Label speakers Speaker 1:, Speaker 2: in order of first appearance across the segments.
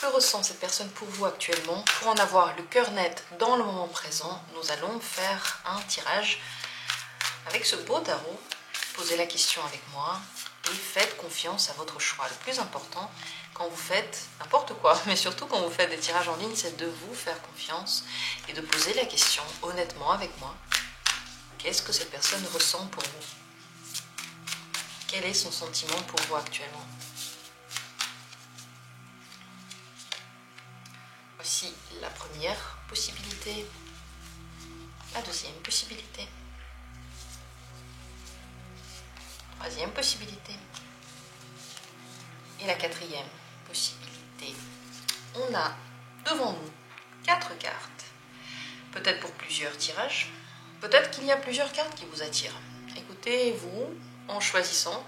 Speaker 1: que ressent cette personne pour vous actuellement? Pour en avoir le cœur net dans le moment présent, nous allons faire un tirage avec ce beau tarot. Posez la question avec moi et faites confiance à votre choix. Le plus important, quand vous faites n'importe quoi, mais surtout quand vous faites des tirages en ligne, c'est de vous faire confiance et de poser la question honnêtement avec moi. Qu'est-ce que cette personne ressent pour vous? Quel est son sentiment pour vous actuellement? Voici la première possibilité, la deuxième possibilité, troisième possibilité et la quatrième possibilité. On a devant nous 4 cartes, peut-être pour plusieurs tirages, peut-être qu'il y a plusieurs cartes qui vous attirent. Écoutez-vous en choisissant,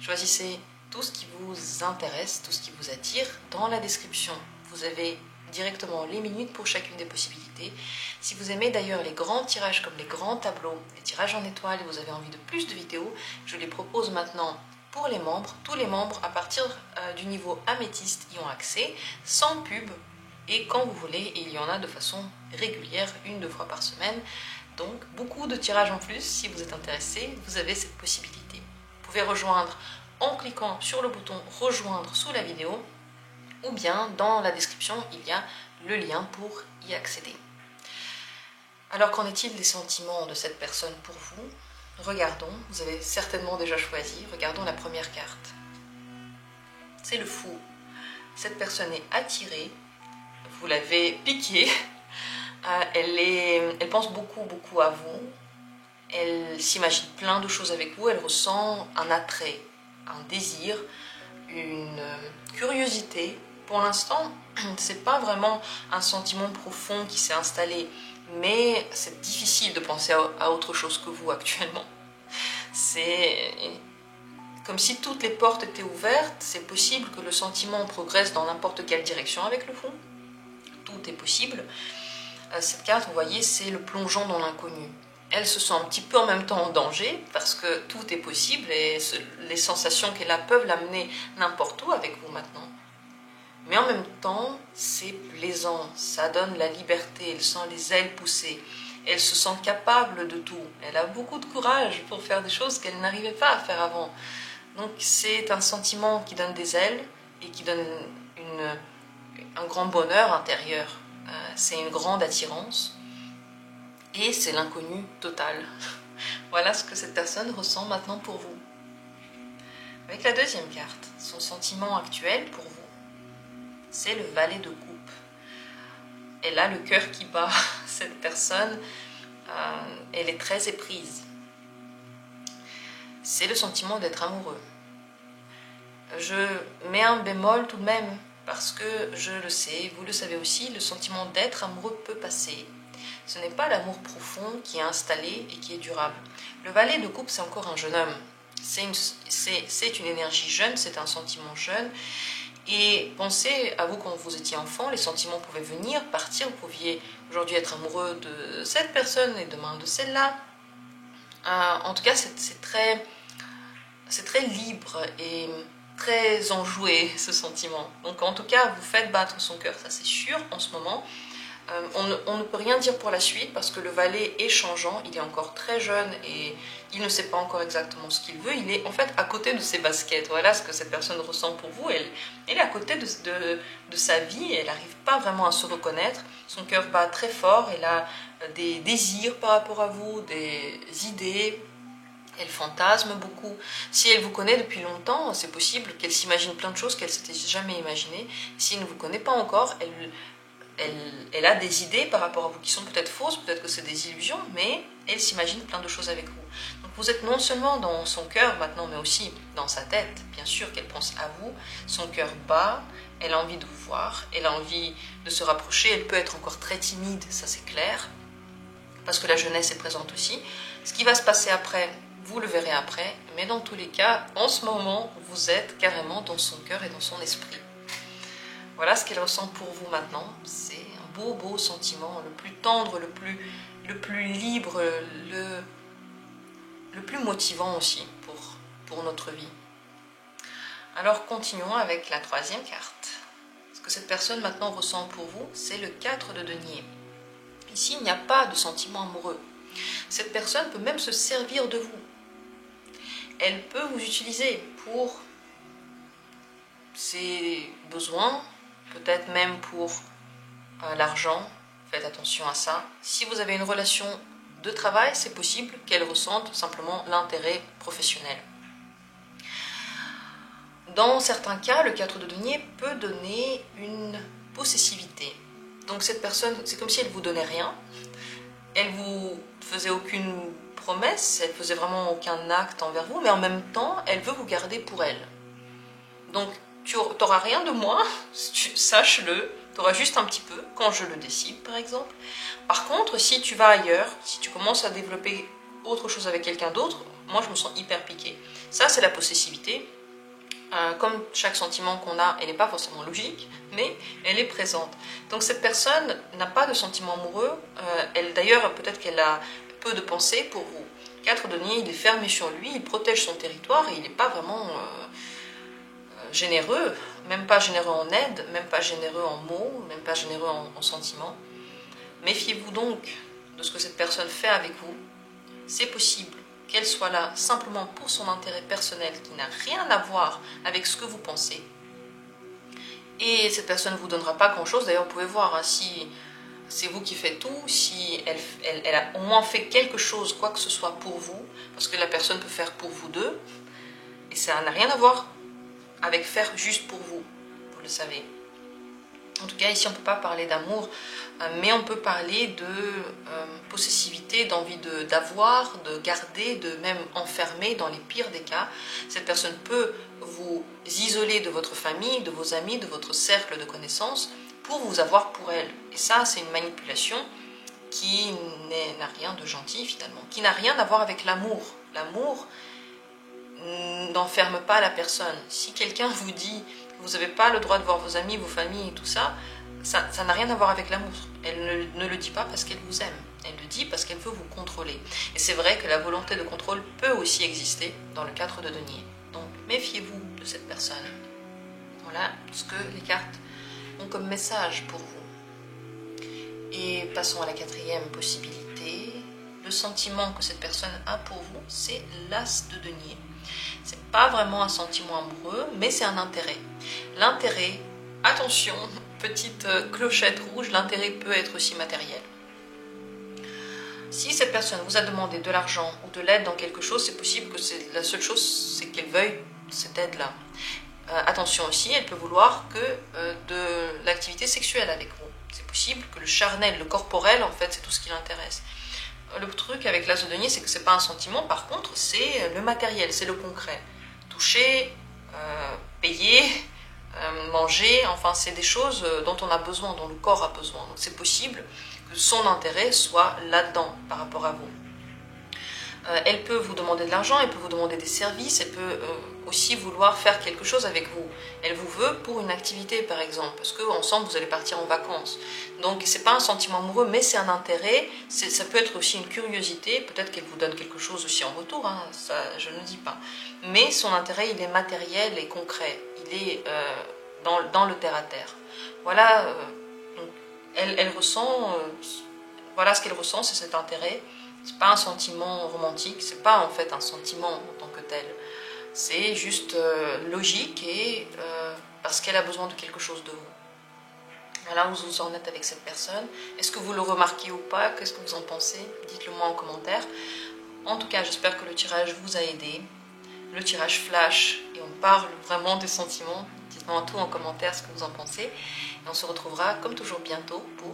Speaker 1: choisissez tout ce qui vous intéresse, tout ce qui vous attire. Dans la description, vous avez directement les minutes pour chacune des possibilités. Si vous aimez d'ailleurs les grands tirages comme les grands tableaux, les tirages en étoiles et vous avez envie de plus de vidéos, je les propose maintenant pour les membres. Tous les membres à partir du niveau améthyste y ont accès, sans pub et quand vous voulez, et il y en a de façon régulière, 1-2 fois par semaine. Donc beaucoup de tirages en plus, si vous êtes intéressé, vous avez cette possibilité. Vous pouvez rejoindre en cliquant sur le bouton rejoindre sous la vidéo, ou bien dans la description, il y a le lien pour y accéder. Alors qu'en est-il des sentiments de cette personne pour vous? Regardons, vous avez certainement déjà choisi, regardons la première carte. C'est le fou. Cette personne est attirée, vous l'avez piquée, elle pense beaucoup à vous, elle s'imagine plein de choses avec vous, elle ressent un attrait, un désir, une curiosité. Pour l'instant, c'est pas vraiment un sentiment profond qui s'est installé, mais c'est difficile de penser à autre chose que vous actuellement. C'est comme si toutes les portes étaient ouvertes, c'est possible que le sentiment progresse dans n'importe quelle direction avec le fond. Tout est possible. Cette carte, vous voyez, c'est le plongeon dans l'inconnu. Elle se sent un petit peu en même temps en danger parce que tout est possible et les sensations qu'elle a peuvent l'amener n'importe où avec vous maintenant. Mais en même temps, c'est plaisant, ça donne la liberté, elle sent les ailes pousser, elle se sent capable de tout. Elle a beaucoup de courage pour faire des choses qu'elle n'arrivait pas à faire avant. Donc c'est un sentiment qui donne des ailes et qui donne un grand bonheur intérieur. C'est une grande attirance et c'est l'inconnu total. Voilà ce que cette personne ressent maintenant pour vous. Avec la deuxième carte, son sentiment actuel pour vous, c'est le valet de coupe. Elle a le cœur qui bat. Cette personne, elle est très éprise. C'est le sentiment d'être amoureux. Je mets un bémol tout de même, parce que je le sais, vous le savez aussi, le sentiment d'être amoureux peut passer. Ce n'est pas l'amour profond qui est installé et qui est durable. Le valet de coupe, c'est encore un jeune homme. C'est une énergie jeune, c'est un sentiment jeune. Et pensez à vous quand vous étiez enfant, les sentiments pouvaient venir, partir, vous pouviez aujourd'hui être amoureux de cette personne et demain de celle-là. En tout cas, c'est très libre et très enjoué ce sentiment. Donc en tout cas, vous faites battre son cœur, ça c'est sûr en ce moment. On ne peut rien dire pour la suite parce que le valet est changeant, il est encore très jeune et il ne sait pas encore exactement ce qu'il veut. Il est en fait à côté de ses baskets. Voilà ce que cette personne ressent pour vous. Elle est à côté de sa vie, elle n'arrive pas vraiment à se reconnaître. Son cœur bat très fort, elle a des désirs par rapport à vous, des idées. Elle fantasme beaucoup. Si elle vous connaît depuis longtemps, c'est possible qu'elle s'imagine plein de choses qu'elle ne s'était jamais imaginées. Si elle ne vous connaît pas encore, elle a des idées par rapport à vous qui sont peut-être fausses, peut-être que c'est des illusions, mais elle s'imagine plein de choses avec vous. Donc vous êtes non seulement dans son cœur maintenant, mais aussi dans sa tête. Bien sûr qu'elle pense à vous, son cœur bat, elle a envie de vous voir, elle a envie de se rapprocher, elle peut être encore très timide, ça c'est clair, parce que la jeunesse est présente aussi. Ce qui va se passer après, vous le verrez après, mais dans tous les cas, en ce moment, vous êtes carrément dans son cœur et dans son esprit. Voilà ce qu'elle ressent pour vous maintenant. C'est un beau sentiment, le plus tendre, le plus libre, le plus motivant aussi pour notre vie. Alors continuons avec la troisième carte. Est-ce que cette personne maintenant ressent pour vous, c'est le 4 de denier. Ici, il n'y a pas de sentiment amoureux. Cette personne peut même se servir de vous. Elle peut vous utiliser pour ses besoins, peut-être même pour l'argent. Faites attention à ça. Si vous avez une relation de travail, c'est possible qu'elle ressente simplement l'intérêt professionnel. Dans certains cas, le 4 de denier peut donner une possessivité. Donc cette personne, c'est comme si elle ne vous donnait rien. Elle vous faisait aucune promesse, elle faisait vraiment aucun acte envers vous, mais en même temps, elle veut vous garder pour elle. Donc tu n'auras rien de moi, sache-le, tu auras juste un petit peu, quand je le décide par exemple. Par contre, si tu vas ailleurs, si tu commences à développer autre chose avec quelqu'un d'autre, moi je me sens hyper piquée. Ça c'est la possessivité. Comme chaque sentiment qu'on a, elle n'est pas forcément logique, mais elle est présente. Donc cette personne n'a pas de sentiment amoureux, d'ailleurs peut-être qu'elle a peu de pensée pour vous. 4 denier, il est fermé sur lui, il protège son territoire et il n'est pas vraiment généreux, même pas généreux en aide, même pas généreux en mots, même pas généreux en sentiments. Méfiez-vous donc de ce que cette personne fait avec vous. C'est possible qu'elle soit là simplement pour son intérêt personnel qui n'a rien à voir avec ce que vous pensez. Et cette personne ne vous donnera pas grand-chose. D'ailleurs, vous pouvez voir, hein, si c'est vous qui faites tout, si elle a au moins fait quelque chose, quoi que ce soit pour vous, parce que la personne peut faire pour vous deux, et ça n'a rien à voir avec faire juste pour vous, vous le savez. En tout cas, ici, on ne peut pas parler d'amour, mais on peut parler de possessivité, d'envie d'avoir, de garder, de même enfermer dans les pires des cas. Cette personne peut vous isoler de votre famille, de vos amis, de votre cercle de connaissances, pour vous avoir pour elle. Et ça, c'est une manipulation qui n'a rien de gentil, finalement, qui n'a rien à voir avec l'amour. L'amour n'enferme pas la personne. Si quelqu'un vous dit que vous n'avez pas le droit de voir vos amis, vos familles et tout ça, ça n'a rien à voir avec l'amour. Elle ne le dit pas parce qu'elle vous aime. Elle le dit parce qu'elle veut vous contrôler. Et c'est vrai que la volonté de contrôle peut aussi exister dans le 4 de denier. Donc méfiez-vous de cette personne. Voilà ce que les cartes ont comme message pour vous. Et passons à la 4e possibilité. Le sentiment que cette personne a pour vous, c'est l'as de denier. C'est pas vraiment un sentiment amoureux, mais c'est un intérêt. L'intérêt, attention, petite clochette rouge, l'intérêt peut être aussi matériel. Si cette personne vous a demandé de l'argent ou de l'aide dans quelque chose, c'est possible que la seule chose, c'est qu'elle veuille cette aide-là. Attention aussi, elle peut vouloir que de l'activité sexuelle avec vous. C'est possible que le charnel, le corporel, en fait, c'est tout ce qui l'intéresse. Le truc avec l'as de denier, c'est que c'est pas un sentiment, par contre, c'est le matériel, c'est le concret. Toucher, payer, manger, enfin, c'est des choses dont on a besoin, dont le corps a besoin. Donc c'est possible que son intérêt soit là-dedans par rapport à vous. Elle peut vous demander de l'argent, elle peut vous demander des services, elle peut aussi vouloir faire quelque chose avec vous. Elle vous veut pour une activité par exemple, parce qu'ensemble vous allez partir en vacances. Donc c'est pas un sentiment amoureux, mais c'est un intérêt, ça peut être aussi une curiosité, peut-être qu'elle vous donne quelque chose aussi en retour, hein, ça je ne dis pas. Mais son intérêt il est matériel et concret, il est dans le terre-à-terre. Voilà, donc elle ressent, voilà ce qu'elle ressent, c'est cet intérêt. C'est pas un sentiment romantique, c'est pas en fait un sentiment en tant que tel. C'est juste logique et parce qu'elle a besoin de quelque chose de vous. Voilà où vous en êtes avec cette personne. Est-ce que vous le remarquez ou pas? Qu'est-ce que vous en pensez? Dites-le moi en commentaire. En tout cas, j'espère que le tirage vous a aidé. Le tirage flash et on parle vraiment des sentiments. Dites-moi tout en commentaire ce que vous en pensez. Et on se retrouvera comme toujours bientôt pour